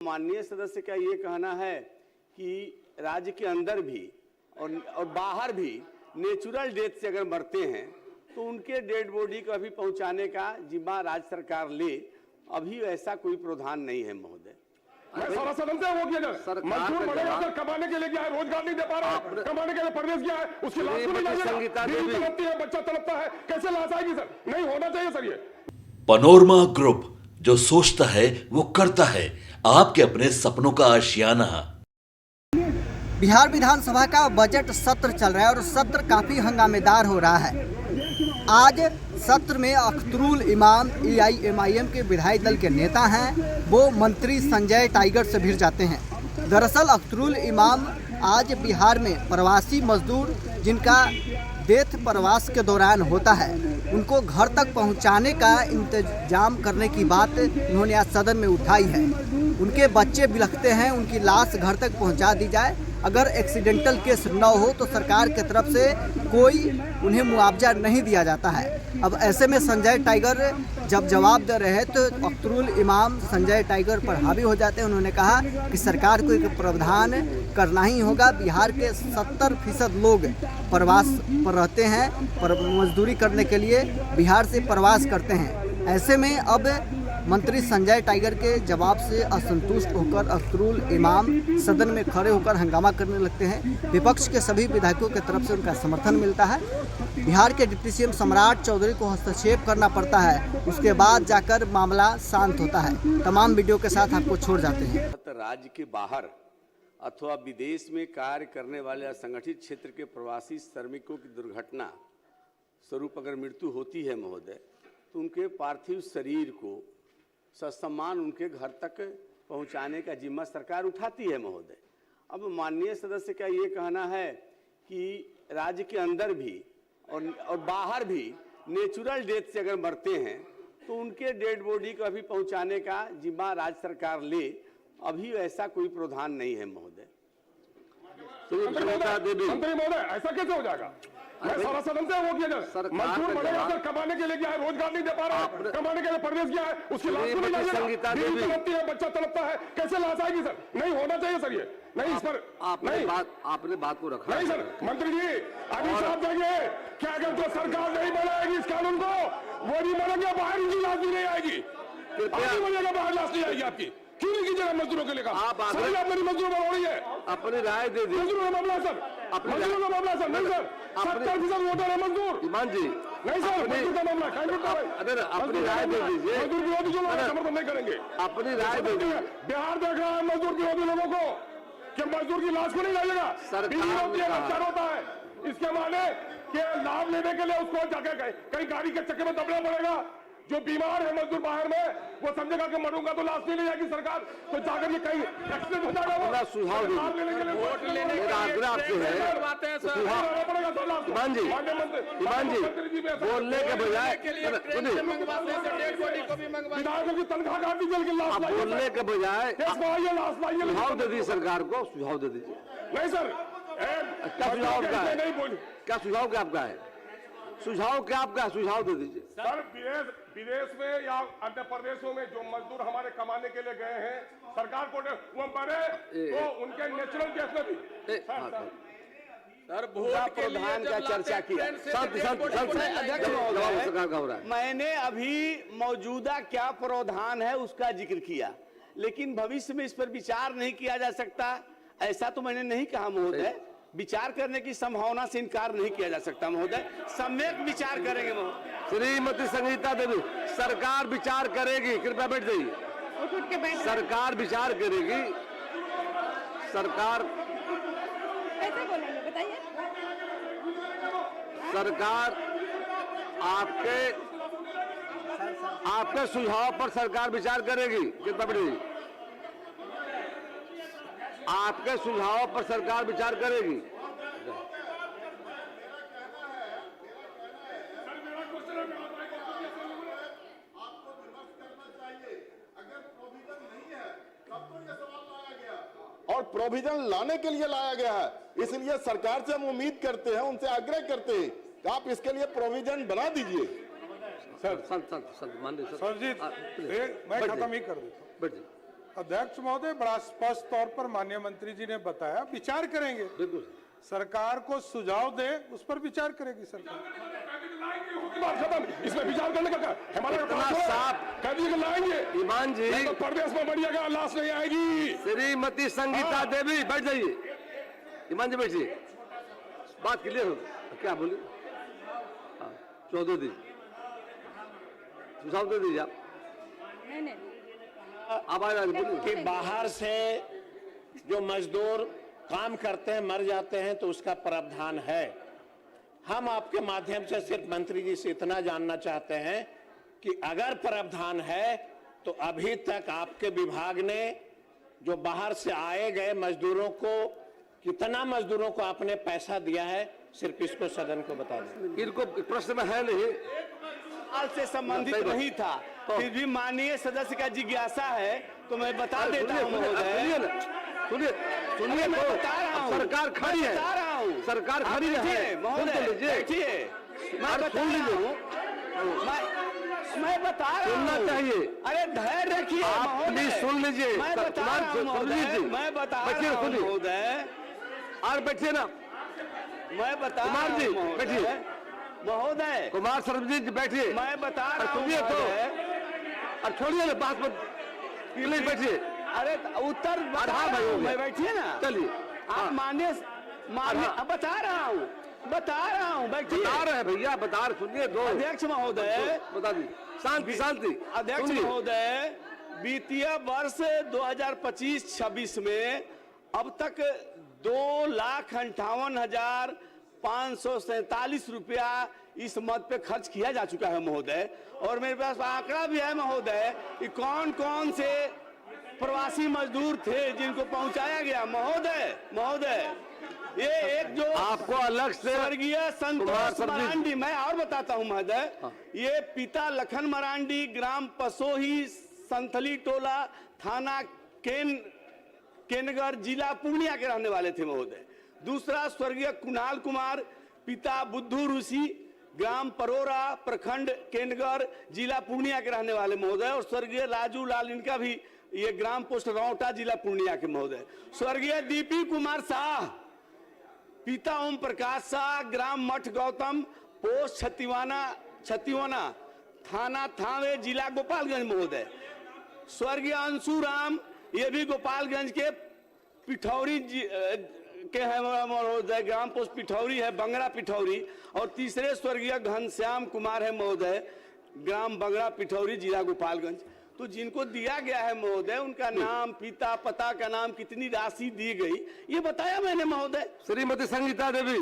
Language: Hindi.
माननीय सदस्य का ये कहना है कि राज्य के अंदर भी और बाहर भी नेचुरल डेथ से अगर मरते हैं तो उनके डेड बॉडी को अभी पहुंचाने का जिम्मा राज्य सरकार ले। अभी ऐसा कोई प्रावधान नहीं है महोदय। सारा सदन से वो किया जाए। मजदूर मरेगा सर, कमाने के लिए गया है, रोजगार नहीं दे पा रहा है, कमाने के लिए परदेश गया है, उसकी लाश को नहीं लाएगा, बीवी तड़पती है, बच्चा तड़पता है, कैसे लाश आएगी सर? नहीं होना चाहिए सर ये। पनोरमा ग्रुप, जो सोचता है वो करता है। आपके अपने सपनों का आशियाना। बिहार विधानसभा का बजट सत्र चल रहा है और सत्र काफ़ी हंगामेदार हो रहा है। आज सत्र में अख्तरुल इमाम AIMIM के विधायक दल के नेता हैं, वो मंत्री संजय टाइगर से भिड़ जाते हैं। दरअसल अख्तरुल इमाम आज बिहार में प्रवासी मजदूर जिनका डेथ प्रवास के दौरान होता है, उनको घर तक पहुंचाने का इंतजाम करने की बात उन्होंने आज सदन में उठाई है। उनके बच्चे बिलखते हैं, उनकी लाश घर तक पहुंचा दी जाए। अगर एक्सीडेंटल केस न हो तो सरकार की तरफ से कोई उन्हें मुआवजा नहीं दिया जाता है। अब ऐसे में संजय टाइगर जब जवाब दे रहे हैं तो अख्तरुल इमाम संजय टाइगर पर हावी हो जाते हैं। उन्होंने कहा कि सरकार को एक प्रावधान करना ही होगा। बिहार के 70% लोग प्रवास पर रहते हैं, पर मजदूरी करने के लिए बिहार से प्रवास करते हैं। ऐसे में अब मंत्री संजय टाइगर के जवाब से असंतुष्ट होकर अख्तरुल इमाम सदन में खड़े होकर हंगामा करने लगते हैं। विपक्ष के सभी विधायकों की तरफ से उनका समर्थन मिलता है। बिहार के डिप्टी CM सम्राट चौधरी को हस्तक्षेप करना पड़ता है, उसके बाद जाकर मामला शांत होता है। तमाम वीडियो के साथ आपको छोड़ जाते हैं। राज्य के बाहर अथवा विदेश में कार्य करने वाले असंगठित क्षेत्र के प्रवासी श्रमिकों की दुर्घटना स्वरूप अगर मृत्यु होती है महोदय, तो उनके पार्थिव शरीर को ससम्मान उनके घर तक पहुंचाने का जिम्मा सरकार उठाती है महोदय। अब माननीय सदस्य का ये कहना है कि राज्य के अंदर भी और बाहर भी नेचुरल डेथ से अगर मरते हैं तो उनके डेड बॉडी को अभी पहुंचाने का जिम्मा राज्य सरकार ले। अभी ऐसा कोई प्रावधान नहीं है महोदय। मंत्री महोदय, ऐसा कैसे हो जाएगा? सारा सदन से वो किया जाए। मजदूर मरेगा सर, कमाने के लिए गया है, रोजगार नहीं दे पा रहा है, कमाने के लिए परदेश गया है, उसकी लाश को नहीं लाएगा, बीवी तड़पती है, बच्चा तड़पता है, कैसे लाश आएगी सर? नहीं होना चाहिए सर ये। नहीं इस पर आपने बात को रखा नहीं सर। मंत्री जी अभी साहब जाएंगे क्या? अगर जो सरकार नहीं बनाएगी इस कानून को, वो नहीं बनेंगे, बाहर इनकी लाश भी नहीं आएगी। बनेगा बाहर लाश नहीं आएगी आपकी। क्यों नहीं कीजिएगा मजदूरों के लिए? आप मेरी मजदूरों पर हो रही है, अपनी राय दे दी। मजदूरों का मामला सर, मजदूरों का मामला सर। नहीं सर, 70% वोटर है मजदूर। ईमान जी नहीं सर, मजदूर का मामला अगर अपनी राय दे दीजिए। मजदूर विरोधी जो लोग समर्थन नहीं करेंगे, अपनी राय दे दीजिए। बिहार देख रहा है मजदूर विरोधी लोगों को कि मजदूर की लाश को नहीं लाइएगा, बीवी होती है, बच्चा होता है। इसके माने कि लाभ लेने के लिए उसको जाके कहीं गाड़ी के चक्कर में दबना पड़ेगा। जो बीमार है मजदूर बाहर में, वो समझेगा कि मरूंगा तो लाश नहीं ले जाएगी सरकार, तो जाकर के कहीं एक्सीडेंट हो जाएगा। वो सुझाव वोट लेने के लिए आग्रह आपसे है। ईमान जी बोलने के बजाय विधायकों की तनख्वाह काट दीजिए, लाश बोलने के बजाय सुझाव दे दीजिए सरकार को। सुझाव दे दीजिए। नहीं सर, क्या सुझाव क्या है? क्या सुझाव क्या आपका है? सुझाव क्या आपका? सुझाव दे दीजिए सर। विदेश में या अन्य प्रदेशों में जो मजदूर हमारे कमाने के लिए गए हैं, सरकार को वो मरे तो उनके नेचुरल केस में भी सर वोट के लिए का चर्चा किया। मैंने अभी मौजूदा क्या प्रावधान है उसका जिक्र किया, लेकिन भविष्य में इस पर विचार नहीं किया जा सकता ऐसा तो मैंने नहीं कहा महोदय। विचार करने की संभावना से इनकार नहीं किया जा सकता महोदय। सम्यक विचार करेंगे महोदय। श्रीमती संगीता देवी, सरकार विचार करेगी। कृपया बैठ जाइए। सरकार विचार करेगी। सरकार कैसे बोलेंगे बताइए? सरकार आपके सुझाव पर सरकार विचार करेगी। कृपया बैठ जाइए। आपके सुझाव पर सरकार विचार करेगी। और प्रोविजन लाने के लिए लाया गया है, इसलिए सरकार से हम उम्मीद करते हैं, उनसे आग्रह करते हैं कि आप इसके लिए प्रोविजन बना दीजिए। सर मान लीजिए सर जी मैं खत्म ही कर देता हूं। अध्यक्ष महोदय, बड़ा स्पष्ट तौर पर माननीय मंत्री जी ने बताया, विचार करेंगे। बिल्कुल सरकार को सुझाव दे, उस पर विचार करेगी सरकार। बात खत्म, इसमें विचार करने का हमारा इतना साफ कह दिए लाएंगे ईमान जी, तो प्रदेश में बढ़िएगा, लाश नहीं आएगी। श्रीमती संगीता देवी बैठ जाइए। ईमान जी बैठिए, बात क्लियर हो। क्या बोले? चौधरी सुझाव दे दीजिए आप। नहीं नहीं आप आ जाइए, बोलिए। कि बाहर से जो मजदूर काम करते हैं मर जाते हैं तो उसका प्रावधान है। हम आपके माध्यम से सिर्फ मंत्री जी से इतना जानना चाहते हैं कि अगर प्रावधान है तो अभी तक आपके विभाग ने जो बाहर से आए गए मजदूरों को कितना मजदूरों को आपने पैसा दिया है, सिर्फ इसको सदन को बता दें। इनको प्रश्न में है नहीं, सवाल से संबंधित नहीं था, फिर भी माननीय सदस्य का जिज्ञासा है तो मैं बता देता हूं महोदय। सुनिए सुनिए, मैं तो बता रहा हूं, सरकार खड़ी है, बता रहा हूं, सरकार खड़ी है। महोदय बैठिए, मैं बता रहा हूं, मैं बता रहा हूं। सुनना चाहिए। अरे धैर्य रखिए आप महोदय, प्लीज सुन लीजिए। मैं बता रहा हूं महोदय, मैं बता रहा हूं महोदय। और बैठिए ना, मैं बता कुमार रहा जी, हूं बैठिए। महोदय, कुमार सर्वजीत जी बैठिए। मैं बता रहा हूं सुनिए तो, महोदय। और छोड़िए ना बात मत, प्लीज बैठिए। अरे उत्तर बता हाँ भाई, रहा हो हूं, गया। मैं बैठिए ना। चलिए, आप मान्य अब बता रहा हूं बैठिए। बता रहे हैं भैया, बता रहे, सुनिए दो। अध्यक्ष महोदय, बता दीजिए, शांति शांति। अध्यक्ष सुनिए। महोदय, वित्तीय वर्ष 2025-26 में अब तक 2,58,547 रुपया इस मद पे खर्च किया जा चुका है महोदय। और मेरे पास आंकड़ा भी है महोदय कि कौन कौन से प्रवासी मजदूर थे जिनको पहुंचाया गया। महोदय ये एक जो आपको अलग से स्वर्गीय संतोष कुमार मरांडी, मैं और बताता हूं महोदय, ये पिता लखन मरांडी, ग्राम पसोही, संथली टोला, थाना केनगर, जिला पूर्णिया के रहने वाले थे महोदय। दूसरा स्वर्गीय कुणाल कुमार, पिता बुद्धू ऋषि, ग्राम परोरा, प्रखंड केनगर, जिला पूर्णिया के रहने वाले महोदय। और स्वर्गीय राजू लाल, इनका भी ये ग्राम पोस्ट रौटा, जिला पूर्णिया के महोदय। स्वर्गीय दीपी कुमार शाह, पिता ओम प्रकाश शाह, ग्राम मठ गौतम, पोस्ट छतिवाना, थाना थावे, जिला गोपालगंज महोदय। स्वर्गीय अंशु राम, ये भी गोपालगंज के पिठौरी के हैं महोदय, ग्राम पोस्ट पिठौरी है, बंगरा पिठौरी। और तीसरे स्वर्गीय घनश्याम कुमार है महोदय, ग्राम बंगरा पिठौरी, जिला गोपालगंज। तो जिनको दिया गया है महोदय, उनका नाम, पिता, पता का नाम, कितनी राशि दी गई, ये बताया मैंने महोदय। श्रीमती संगीता देवी।